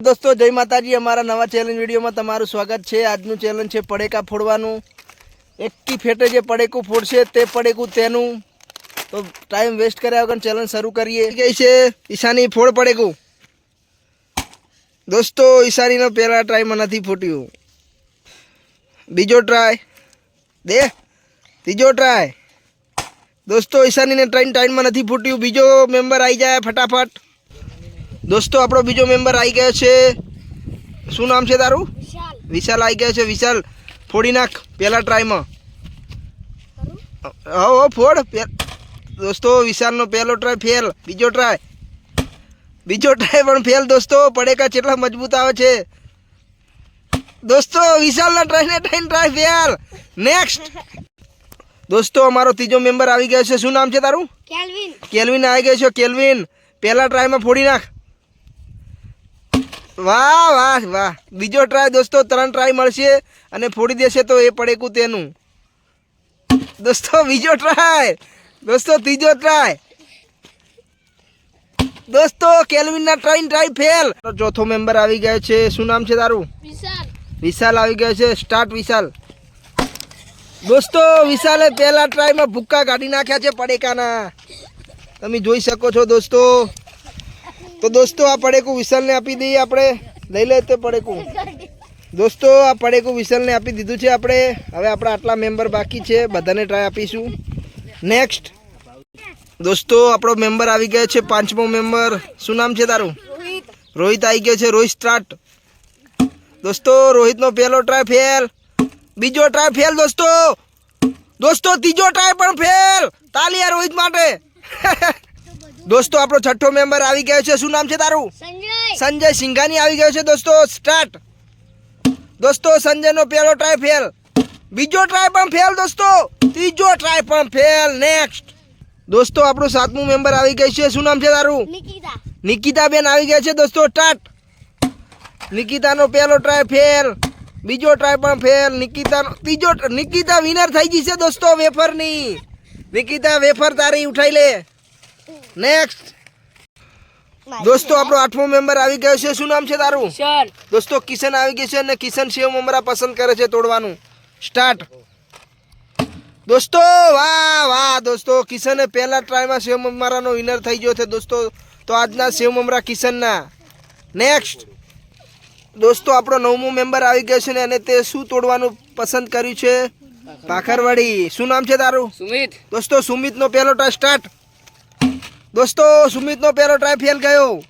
दोस्तों जय माताजी अमारा नवा चैलेंज वीडियो में तमारू स्वागत है। आजनु चैलेंज है पड़ेका फोड़वानुं। एक की फेटे जे पड़ेकू फोड़शे ते पड़ेकू तेनु। तो टाइम वेस्ट कर्या वगर चैलेंज शुरू करिए। कई छे ईशानी फोड़ पड़ेकू। दोस्तों ईशानी नो पहला ट्राय में नहीं फूट्यू। बीजो ट्राय दे तीजो ट्राय। दोस्तों ईशानी ने टाइम में नहीं फूट्यू। बीजो मेम्बर आई जाए फटाफट। दोस्तों आपणो बीजो मेम्बर आई गयो छे। शुं नाम छे तारू? विशाल आई गयो छे। विशाल फोड़ी नाख पहला ट्राय में। हो फोड़। दोस्तों विशाल नो पहलो ट्राय फेल। बीजो ट्राय पण फेल। दोस्तों पड़ेका चेटला मजबूत आवे छे। दोस्तों विशाल ना ट्राय फेल। नेक्स्ट दोस्तों अमारो तीजो मेम्बर आई गयो छे। शुं नाम छे तारू? केल्विन आई गयो छे। केल्विन पहला ट्राय में फोड़ी नाख। वाह वाह वाह। बीजो ट्राय दोस्तों 3 ट्राय मळशे अने फोड़ी देशे तो ए पड़ेकू तेनु। दोस्तों बीजो ट्राय। दोस्तों तीजो ट्राय। दोस्तों केल्विन ना ट्राय फेल। चौथो मेम्बर आई गयो छे। शुं नाम छे तारू? विशाल आई गयो छे। स्टार्ट विशाल। दोस्तों विशाले पहला ट्राय में भूक्का काढी नाख्या छे पड़ेकाना। तमे जोई शको छो दोस्तों। तो दोस्तों आ पड़ेकू विशाल ने आपी दईए। आपणे लई लेते पड़ेकू। दोस्तों आ पड़ेकू विशाल ने आपी दीधुं छे। आपणे हवे आपणा आटला मेम्बर बाकी छे बधाने ट्राय आपीशुं। नेक्स्ट दोस्तों आपणो मेम्बर आवी गयो छे 5मो मेम्बर। शुं नाम छे तारू? रोहित आई गयो छे। रोहित स्टार्ट। दोस्तों रोहित नो पहलो ट्राय फेल। बीजो ट्राय फेल। दोस्तों तीजो ट्राय पण फेल। तालिया रोहित माटे। दोस्तों आपणो छठो मेम्बर आई गयो छे। शुं नाम छे तारू? संजय सिंघानी आई गयो छे। दोस्तों स्टार्ट। दोस्तों संजय नो पहलो ट्राय फेल। बीजो ट्राय पण फेल। दोस्तों तीजो ट्राय पण फेल। नेक्स्ट दोस्तों आपणो 7मो मेम्बर आई गयो छे। शुं नाम छे तारू? निकिता बेन आई गया छे। दोस्तों स्टार्ट। निकिता नो पहलो ट्राय फेल। बीजो ट्राय पण फेल। निकिता विनर थई जशे दोस्तों वेफर नी। निकिता वेफर तारी उठाई ले। नेक्स्ट दोस्तों आपणो 8मो मेम्बर आई गयो छे। शुं नाम छे तारू? दोस्तों किशन आई गयो छे ने किशन सेव ममरा पसंद करे छे तोड़वानुं। स्टार्ट। दोस्तों वाह वाह। दोस्तों किशन ने पहला ट्राय में सेव ममरा नो विनर थई गयो छे दोस्तों। तो आजना सेव ममरा किशन ना। नेक्स्ट दोस्तों आपणो 9मो मेम्बर आई गयो छे ने ते शुं तोड़वानुं पसंद कर्युं छे? भाखरवाड़ी। शुं नाम छे तारू? सुमित। दोस्तों सुमित नो पहलो ट्राय स्टार्ट। दोस्तों सुमित नो पहलो ट्राय फेल गयो।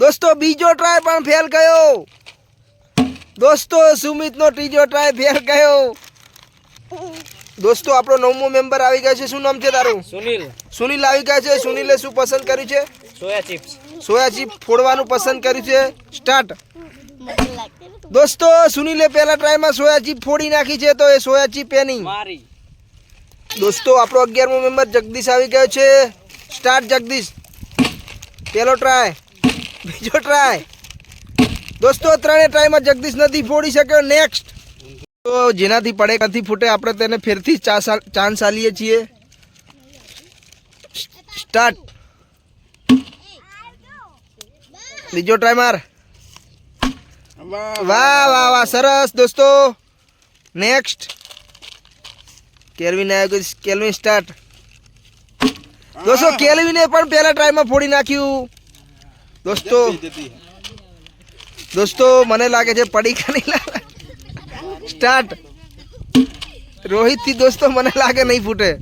दोस्तों बीजो ट्राय पण फेल गयो। दोस्तों सुमित नो तीजो ट्राय फेल गयो। दोस्तों आपणो 9मो मेम्बर आई गयो छे। शुं नाम छे तारू? सुनील आई गयो छे। सुनीले शुं पसंद कर्युं छे? सोया चिप्स फोड़वानुं पसंद कर्युं छे। स्टार्ट। दोस्तों सुनीले पहला ट्राय में सोया चिप फोड़ी नाखी छे तो ए सोया चिप एनी। दोस्तों आपणो 11मो मेम्बर जगदीश आई गयो छे। स्टार्ट जगदीश। पहलो ट्राय बीजो ट्राय। दोस्तों 3 ट्राय में जगदीश नहीं फोड़ी शक्यो। नेक्स्ट तो जेनाथी पड़ेका नहीं फूटे आपणे तेने फेरथी चांस आलीए छीए। स्टार्ट। बीजो ट्राय मार। वाह वाह वाह सरस। दोस्तों नेक्स्ट केल्विन आयो। Kelvin start. दोस्तों केल्विने पण पहला ट्राय में फोड़ी नाख्यू। दोस्तों मने लागे छे पड़ीका नहीं लागे। स्टार्ट। रोहित थी दोस्तों मने लागे नहीं फूटे।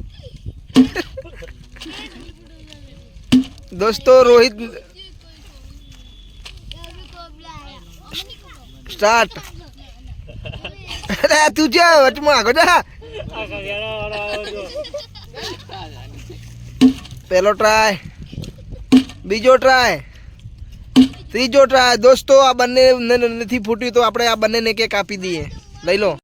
दोस्तों रोहित स्टार्ट। अरे तुझे वचमा आगो जा। पहलो ट्राय बीजो ट्राय तीजो ट्राय। दोस्तों आ बने नहीं फूट्यू तो आपणे आ बने ने केक आपी दीए। लई लो।